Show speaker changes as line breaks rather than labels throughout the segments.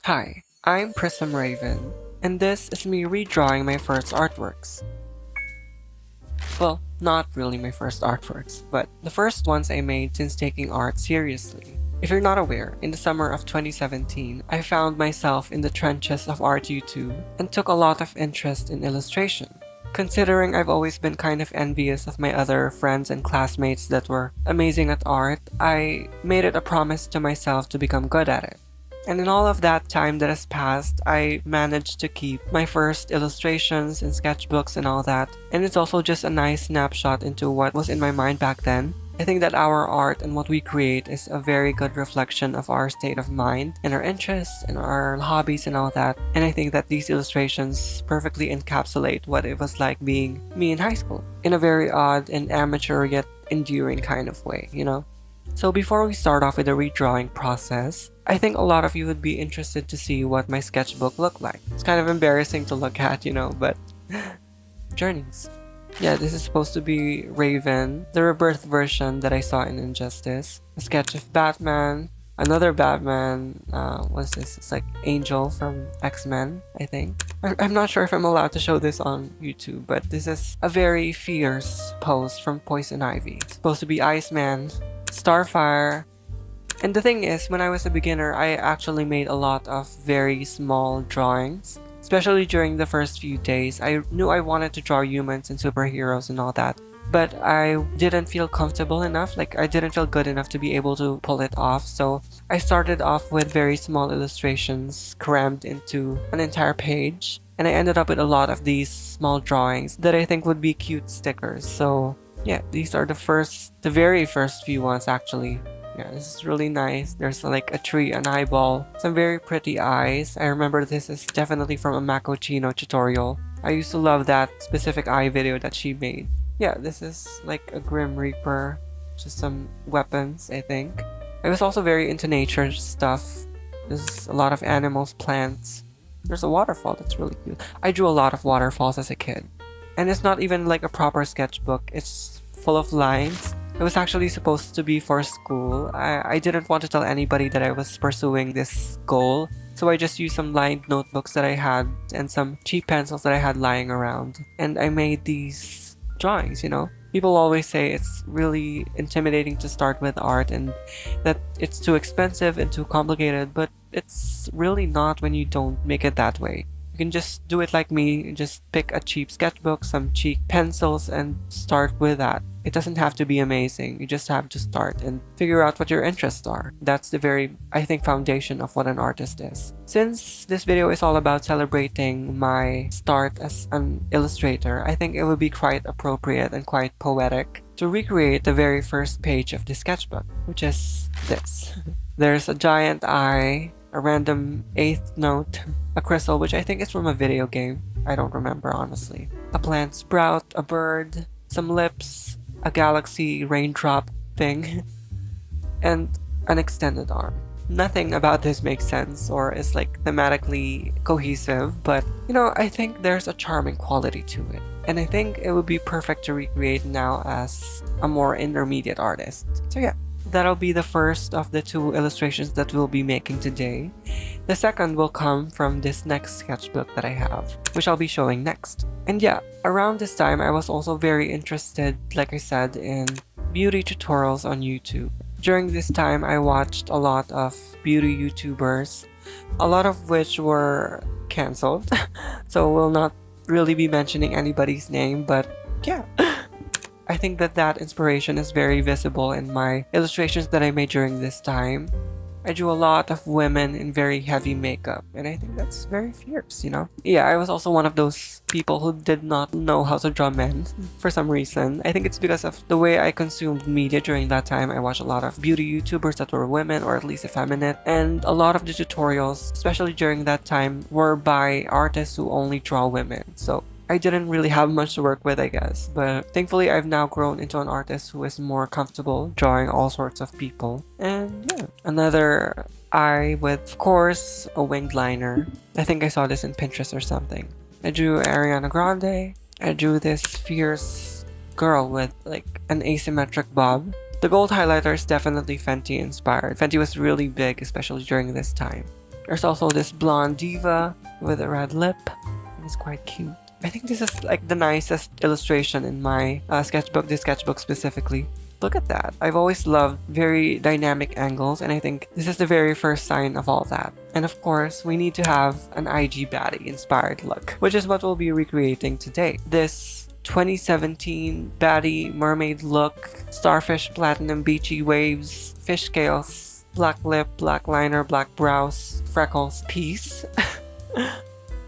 Hi, I'm Prism Raven, and this is me redrawing my first artworks. Well, not really my first artworks, but the first ones I made since taking art seriously. If you're not aware, in the summer of 2017, I found myself in the trenches of art YouTube and took a lot of interest in illustration. Considering I've always been kind of envious of my other friends and classmates that were amazing at art, I made it a promise to myself to become good at it. And in all of that time that has passed, I managed to keep my first illustrations and sketchbooks and all that. And it's also just a nice snapshot into what was in my mind back then. I think that our art and what we create is a very good reflection of our state of mind and our interests and our hobbies and all that. And I think that these illustrations perfectly encapsulate what it was like being me in high school in a very odd and amateur yet endearing kind of way, you know? So before we start off with the redrawing process, I think a lot of you would be interested to see what my sketchbook looked like. It's kind of embarrassing to look at, you know, but journeys. Yeah, this is supposed to be Raven, the rebirth version that I saw in Injustice. A sketch of Batman, another Batman, what's this? It's like Angel from X-Men, I think. I'm not sure if I'm allowed to show this on YouTube, but this is a very fierce pose from Poison Ivy. It's supposed to be Iceman, Starfire. And the thing is, when I was a beginner, I actually made a lot of very small drawings. Especially during the first few days, I knew I wanted to draw humans and superheroes and all that. But I didn't feel comfortable enough, like I didn't feel good enough to be able to pull it off. So I started off with very small illustrations crammed into an entire page. And I ended up with a lot of these small drawings that I think would be cute stickers. So yeah, these are the very first few ones actually. Yeah, this is really nice. There's like a tree, an eyeball, some very pretty eyes. I remember this is definitely from a Mako Chino tutorial. I used to love that specific eye video that she made. Yeah, this is like a Grim Reaper, just some weapons, I think. I was also very into nature stuff. There's a lot of animals, plants. There's a waterfall that's really cute. I drew a lot of waterfalls as a kid. And it's not even like a proper sketchbook. It's full of lines. It was actually supposed to be for school. I didn't want to tell anybody that I was pursuing this goal, so I just used some lined notebooks that I had and some cheap pencils that I had lying around. And I made these drawings, you know? People always say it's really intimidating to start with art and that it's too expensive and too complicated, but it's really not when you don't make it that way. You can just do it like me, just pick a cheap sketchbook, some cheap pencils, and start with that. It doesn't have to be amazing, you just have to start and figure out what your interests are. That's the very, I think, foundation of what an artist is. Since this video is all about celebrating my start as an illustrator, I think it would be quite appropriate and quite poetic to recreate the very first page of the sketchbook, which is this. There's a giant eye, a random eighth note, a crystal, which I think is from a video game. I don't remember, honestly. A plant sprout, a bird, some lips, a galaxy raindrop thing, and an extended arm. Nothing about this makes sense or is like thematically cohesive, but you know, I think there's a charming quality to it. And I think it would be perfect to recreate now as a more intermediate artist. So yeah. That'll be the first of the two illustrations that we'll be making today. The second will come from this next sketchbook that I have, which I'll be showing next. And yeah, around this time I was also very interested, like I said, in beauty tutorials on YouTube. During this time I watched a lot of beauty YouTubers, a lot of which were cancelled, so we'll not really be mentioning anybody's name, but yeah. I think that inspiration is very visible in my illustrations that I made during this time. I drew a lot of women in very heavy makeup, and I think that's very fierce, you know? Yeah, I was also one of those people who did not know how to draw men for some reason. I think it's because of the way I consumed media during that time. I watched a lot of beauty YouTubers that were women, or at least effeminate, and a lot of the tutorials, especially during that time, were by artists who only draw women. So I didn't really have much to work with, I guess, but thankfully I've now grown into an artist who is more comfortable drawing all sorts of people. And yeah, another eye with, of course, a winged liner. I think I saw this in Pinterest or something. I drew Ariana Grande. I drew this fierce girl with like an asymmetric bob. The gold highlighter is definitely Fenty inspired. Fenty was really big, especially during this time. There's also this blonde diva with a red lip. It's quite cute. I think this is like the nicest illustration in my sketchbook, this sketchbook specifically. Look at that. I've always loved very dynamic angles, and I think this is the very first sign of all that. And of course, we need to have an IG baddie inspired look, which is what we'll be recreating today. This 2017 baddie mermaid look, starfish, platinum, beachy waves, fish scales, black lip, black liner, black brows, freckles, piece.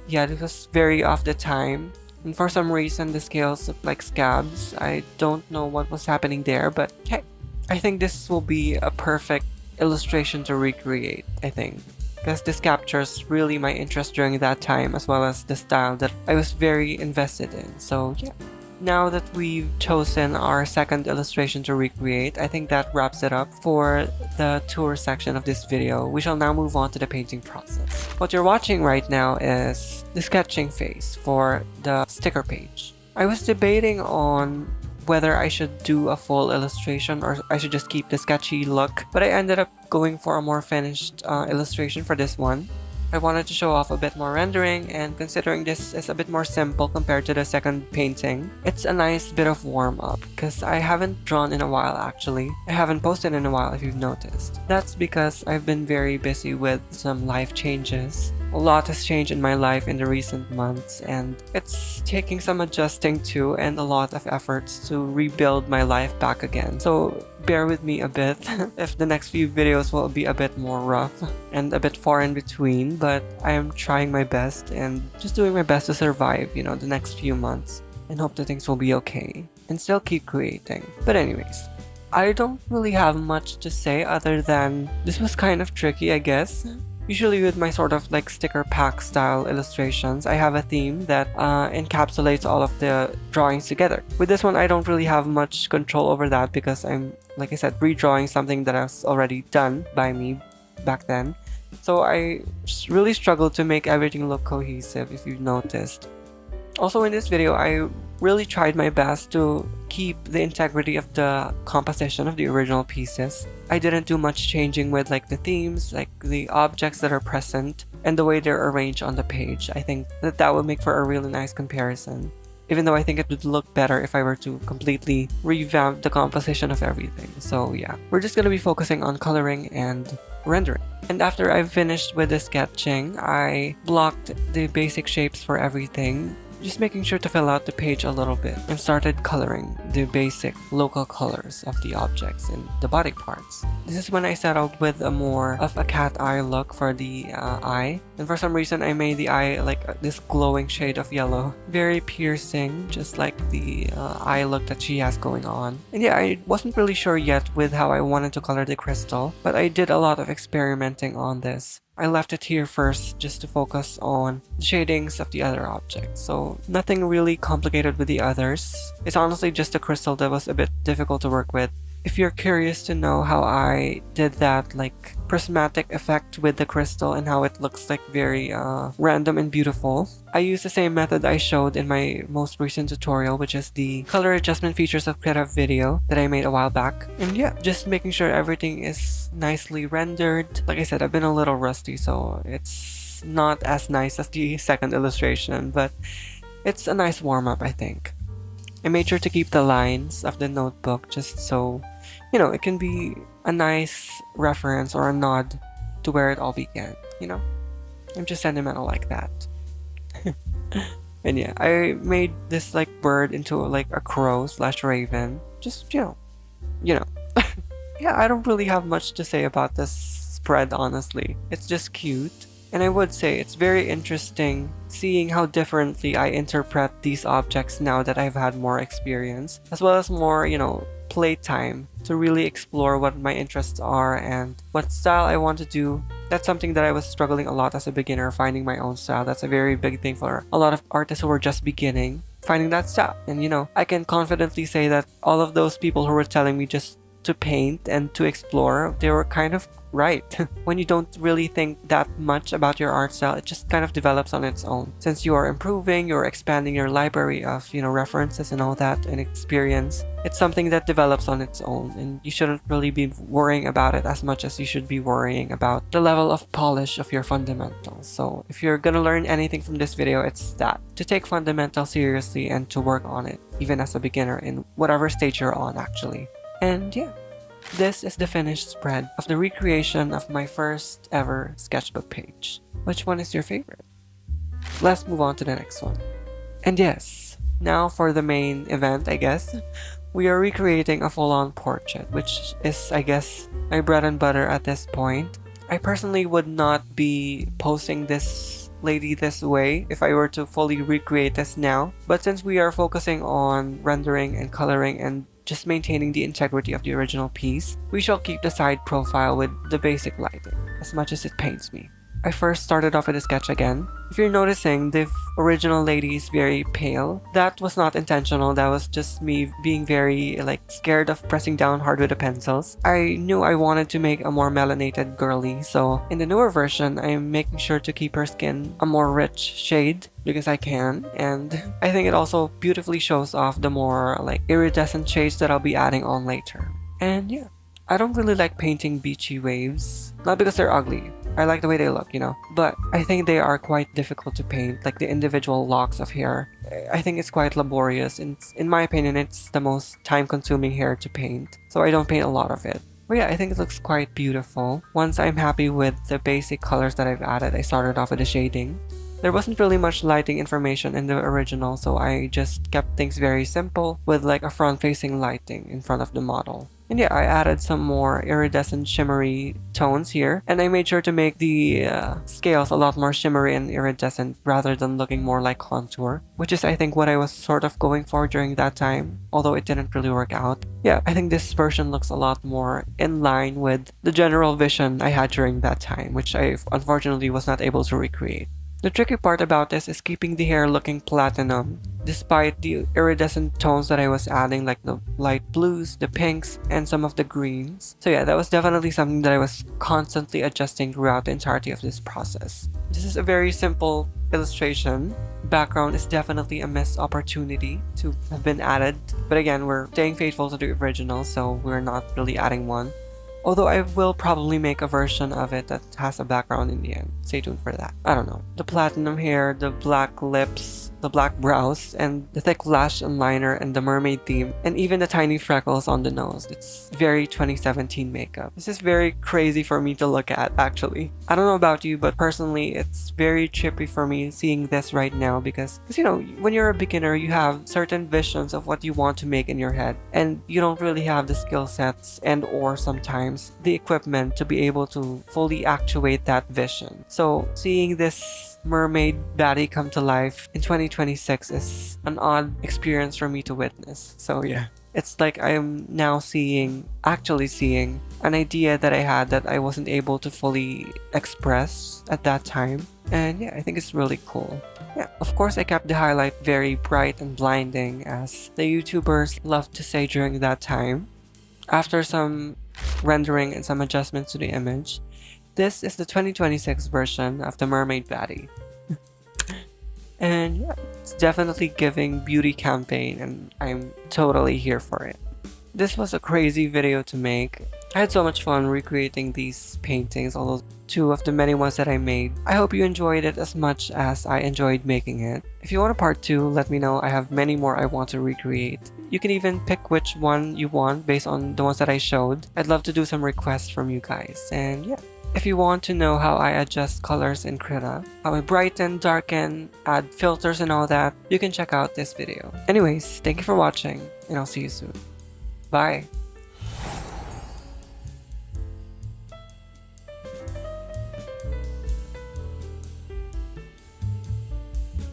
Yeah, this was very off the time. And for some reason, the scales look like scabs. I don't know what was happening there, but hey, I think this will be a perfect illustration to recreate, I think. Because this captures really my interest during that time, as well as the style that I was very invested in. So yeah. Now that we've chosen our second illustration to recreate, I think that wraps it up for the tour section of this video. We shall now move on to the painting process. What you're watching right now is the sketching phase for the sticker page. I was debating on whether I should do a full illustration or I should just keep the sketchy look, but I ended up going for a more finished illustration for this one. I wanted to show off a bit more rendering, and considering this is a bit more simple compared to the second painting, it's a nice bit of warm-up, because I haven't drawn in a while actually. I haven't posted in a while if you've noticed. That's because I've been very busy with some life changes. A lot has changed in my life in the recent months, and it's taking some adjusting to and a lot of efforts to rebuild my life back again. So bear with me a bit if the next few videos will be a bit more rough and a bit far in between, but I am trying my best and just doing my best to survive, you know, the next few months, and hope that things will be okay and still keep creating. But anyways, I don't really have much to say other than this was kind of tricky, I guess. Usually with my sort of like sticker pack style illustrations, I have a theme that encapsulates all of the drawings together. With this one, I don't really have much control over that because I'm, like I said, redrawing something that was already done by me back then. So I really struggled to make everything look cohesive, if you've noticed. Also in this video, I really tried my best to keep the integrity of the composition of the original pieces. I didn't do much changing with like the themes, like the objects that are present, and the way they're arranged on the page. I think that would make for a really nice comparison. Even though I think it would look better if I were to completely revamp the composition of everything. So yeah, we're just gonna be focusing on coloring and rendering. And after I've finished with the sketching, I blocked the basic shapes for everything, just making sure to fill out the page a little bit, and started coloring the basic local colors of the objects and the body parts. This is when I settled with a more of a cat eye look for the eye, and for some reason I made the eye like this glowing shade of yellow, very piercing, just like the eye look that she has going on. And yeah, I wasn't really sure yet with how I wanted to color the crystal, but I did a lot of experimenting on this. I left it here first just to focus on the shadings of the other objects, so nothing really complicated with the others. It's honestly just a crystal that was a bit difficult to work with. If you're curious to know how I did that like prismatic effect with the crystal and how it looks like very random and beautiful, I used the same method I showed in my most recent tutorial, which is the color adjustment features of Creative video that I made a while back. And yeah, just making sure everything is nicely rendered. Like I said, I've been a little rusty, so it's not as nice as the second illustration, but it's a nice warm-up, I think. I made sure to keep the lines of the notebook just so, you know, it can be a nice reference or a nod to where it all began, you know? I'm just sentimental like that. And yeah, I made this like bird into like a crow / raven. Just, you know. Yeah, I don't really have much to say about this spread, honestly. It's just cute. And I would say it's very interesting seeing how differently I interpret these objects now that I've had more experience, as well as more, you know, playtime to really explore what my interests are and what style I want to do. That's something that I was struggling a lot as a beginner, finding my own style. That's a very big thing for a lot of artists who are just beginning, finding that style. And you know, I can confidently say that all of those people who were telling me just to paint and to explore, they were kind of right. When you don't really think that much about your art style, it just kind of develops on its own. Since you are improving, you're expanding your library of, references and all that and experience, it's something that develops on its own, and you shouldn't really be worrying about it as much as you should be worrying about the level of polish of your fundamentals. So if you're gonna learn anything from this video, it's that, to take fundamentals seriously and to work on it, even as a beginner in whatever stage you're on actually. And yeah. This is the finished spread of the recreation of my first ever sketchbook page. Which one is your favorite? Let's move on to the next one. And yes, now for the main event, I guess. We are recreating a full-on portrait, which is, I guess, my bread and butter at this point. I personally would not be posting this lady this way if I were to fully recreate this now. But since we are focusing on rendering and coloring and just maintaining the integrity of the original piece, we shall keep the side profile with the basic lighting, as much as it pains me. I first started off with a sketch again. If you're noticing, the original lady is very pale. That was not intentional, that was just me being very scared of pressing down hard with the pencils. I knew I wanted to make a more melanated girly, so in the newer version, I'm making sure to keep her skin a more rich shade because I can, and I think it also beautifully shows off the more iridescent shades that I'll be adding on later. And yeah, I don't really like painting beachy waves, not because they're ugly. I like the way they look, but I think they are quite difficult to paint, like the individual locks of hair. I think it's quite laborious, and in my opinion, it's the most time-consuming hair to paint, so I don't paint a lot of it. But yeah, I think it looks quite beautiful. Once I'm happy with the basic colors that I've added, I started off with the shading. There wasn't really much lighting information in the original, so I just kept things very simple with a front-facing lighting in front of the model. And yeah, I added some more iridescent shimmery tones here, and I made sure to make the scales a lot more shimmery and iridescent rather than looking more like contour, which is I think what I was sort of going for during that time, although it didn't really work out. Yeah, I think this version looks a lot more in line with the general vision I had during that time, which I unfortunately was not able to recreate. The tricky part about this is keeping the hair looking platinum, despite the iridescent tones that I was adding, like the light blues, the pinks, and some of the greens. So yeah, that was definitely something that I was constantly adjusting throughout the entirety of this process. This is a very simple illustration. Background is definitely a missed opportunity to have been added, but again, we're staying faithful to the original, so we're not really adding one. Although I will probably make a version of it that has a background in the end. Stay tuned for that. I don't know. The platinum hair, the black lips, the black brows, and the thick lash and liner, and the mermaid theme, and even the tiny freckles on the nose. It's very 2017 makeup. This is very crazy for me to look at, actually. I don't know about you, but personally, it's very trippy for me seeing this right now because when you're a beginner, you have certain visions of what you want to make in your head, and you don't really have the skill sets and/or sometimes the equipment to be able to fully actuate that vision. So seeing this mermaid baddie come to life in 2026 is an odd experience for me to witness. So yeah, it's like I'm now actually seeing an idea that I had that I wasn't able to fully express at that time. And yeah, I think it's really cool. Yeah, of course I kept the highlight very bright and blinding, as the YouTubers loved to say during that time. After some rendering and some adjustments to the image, this is the 2026 version of the mermaid baddie. And yeah, it's definitely giving beauty campaign, and I'm totally here for it. This was a crazy video to make. I had so much fun recreating these paintings, although two of the many ones that I made. I hope you enjoyed it as much as I enjoyed making it. If you want a part 2, let me know. I have many more I want to recreate. You can even pick which one you want based on the ones that I showed. I'd love to do some requests from you guys. And yeah, if you want to know how I adjust colors in Krita, how I brighten, darken, add filters and all that, you can check out this video. Anyways, thank you for watching, and I'll see you soon. Bye!